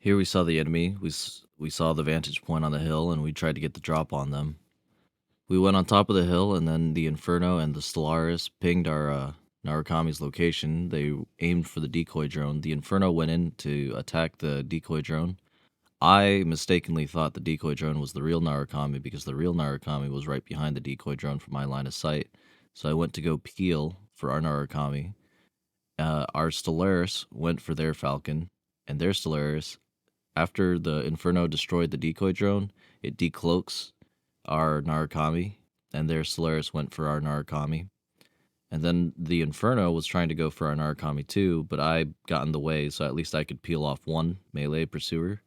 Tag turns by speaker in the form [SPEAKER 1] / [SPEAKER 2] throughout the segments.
[SPEAKER 1] Here we saw the enemy. We saw the vantage point on the hill, and we tried to get the drop on them. We went on top of the hill, and then the Inferno and the Stellaris pinged our Narukami's location. They aimed for the decoy drone. The Inferno went in to attack the decoy drone. I mistakenly thought the decoy drone was the real Narukami because the real Narukami was right behind the decoy drone from my line of sight. So I went to go peel for our Narukami. Our Stellaris went for their Falcon, and their Stellaris, after the Inferno destroyed the decoy drone, it decloaks our Narukami, and their Stellaris went for our Narukami. And then the Inferno was trying to go for our Narukami too, but I got in the way, so at least I could peel off one melee pursuer.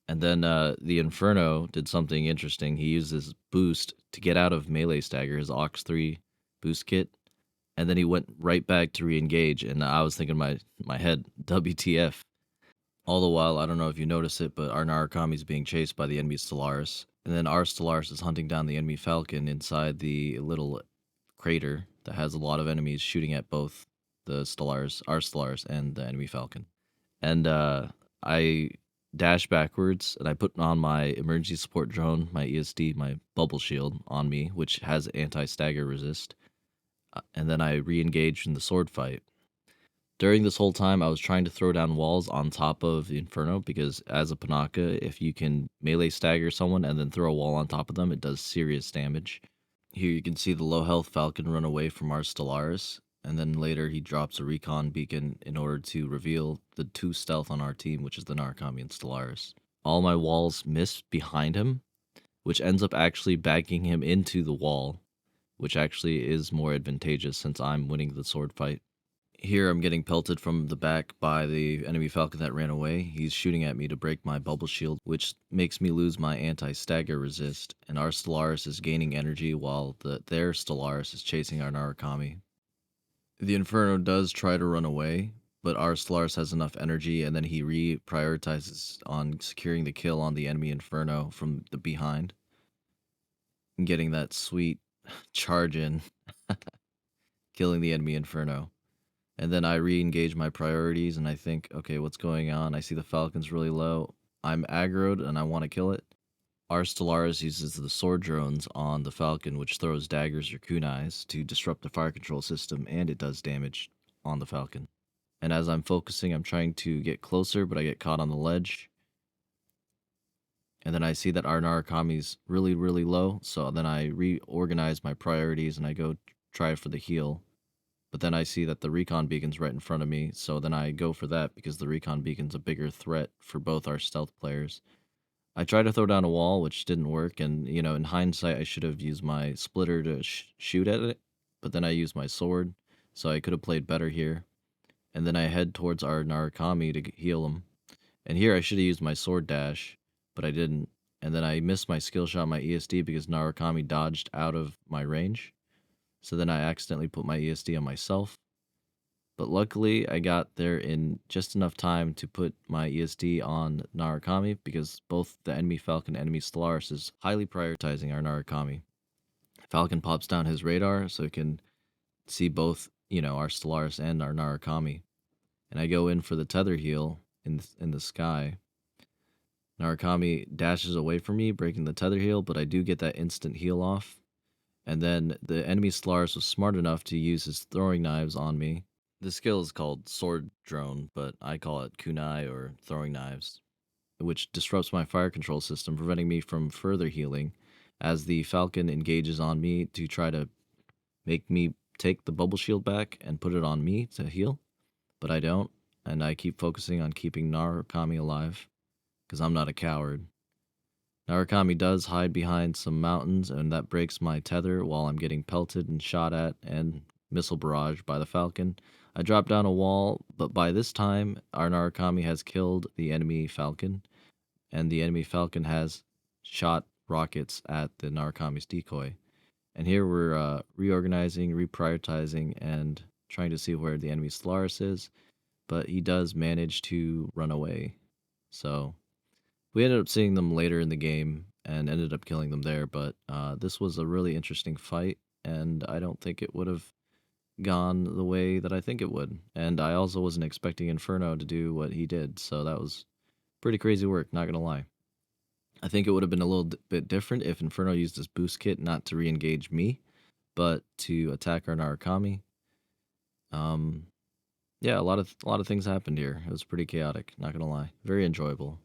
[SPEAKER 1] And then the Inferno did something interesting. He used his boost to get out of melee stagger, his Aux 3 boost kit, and then he went right back to re-engage, and I was thinking in my head, WTF. All the while, I don't know if you notice it, but our Narukami is being chased by the enemy Stellaris. And then our Stellaris is hunting down the enemy Falcon inside the little crater that has a lot of enemies shooting at both the Stellaris, our Stellaris, and the enemy Falcon. And I dash backwards, and I put on my emergency support drone, my ESD, my bubble shield on me, which has anti-stagger resist. And then I re-engaged in the sword fight. During this whole time, I was trying to throw down walls on top of the Inferno because as a Pinaka, if you can melee stagger someone and then throw a wall on top of them, it does serious damage. Here you can see the low health Falcon run away from our Stellaris, and then later he drops a recon beacon in order to reveal the 2 stealth on our team, which is the Narukami and Stellaris. All my walls miss behind him, which ends up actually backing him into the wall, which actually is more advantageous since I'm winning the sword fight. Here I'm getting pelted from the back by the enemy Falcon that ran away. He's shooting at me to break my bubble shield, which makes me lose my anti-stagger resist, and our Stellaris is gaining energy while their Stellaris is chasing our Narukami. The Inferno does try to run away, but our Stellaris has enough energy, and then he re-prioritizes on securing the kill on the enemy Inferno from the behind, and getting that sweet charge in, killing the enemy Inferno. And then I re-engage my priorities, and I think, okay, what's going on? I see the Falcon's really low. I'm aggroed, and I want to kill it. Our Stellaris uses the sword drones on the Falcon, which throws daggers or kunais to disrupt the fire control system, and it does damage on the Falcon. And as I'm focusing, I'm trying to get closer, but I get caught on the ledge. And then I see that our Narukami's really, really low, so then I reorganize my priorities, and I go try for the heal. But then I see that the recon beacon's right in front of me, so then I go for that because the recon beacon's a bigger threat for both our stealth players. I tried to throw down a wall, which didn't work, and, in hindsight, I should have used my splitter to shoot at it, but then I used my sword, so I could have played better here. And then I head towards our Narukami to heal him. And here I should have used my sword dash, but I didn't. And then I missed my skill shot, my ESD, because Narukami dodged out of my range. So then I accidentally put my ESD on myself. But luckily, I got there in just enough time to put my ESD on Narukami because both the enemy Falcon and enemy Stellaris is highly prioritizing our Narukami. Falcon pops down his radar so it can see both, our Stellaris and our Narukami. And I go in for the tether heal in the sky. Narukami dashes away from me, breaking the tether heal, but I do get that instant heal off. And then the enemy Stellaris was smart enough to use his throwing knives on me. The skill is called Sword Drone, but I call it kunai or throwing knives, which disrupts my fire control system, preventing me from further healing as the Falcon engages on me to try to make me take the bubble shield back and put it on me to heal. But I don't, and I keep focusing on keeping Narukami alive, because I'm not a coward. Narukami does hide behind some mountains, and that breaks my tether while I'm getting pelted and shot at and missile barrage by the Falcon. I drop down a wall, but by this time, our Narukami has killed the enemy Falcon, and the enemy Falcon has shot rockets at the Narukami's decoy. And here we're reorganizing, reprioritizing, and trying to see where the enemy Stellaris is, but he does manage to run away. So we ended up seeing them later in the game and ended up killing them there, but this was a really interesting fight, and I don't think it would have gone the way that I think it would. And I also wasn't expecting Inferno to do what he did, so that was pretty crazy work, not gonna lie. I think it would have been a little bit different if Inferno used his boost kit not to re-engage me, but to attack our Narukami. Um, yeah, a lot of things happened here. It was pretty chaotic, not gonna lie. Very enjoyable.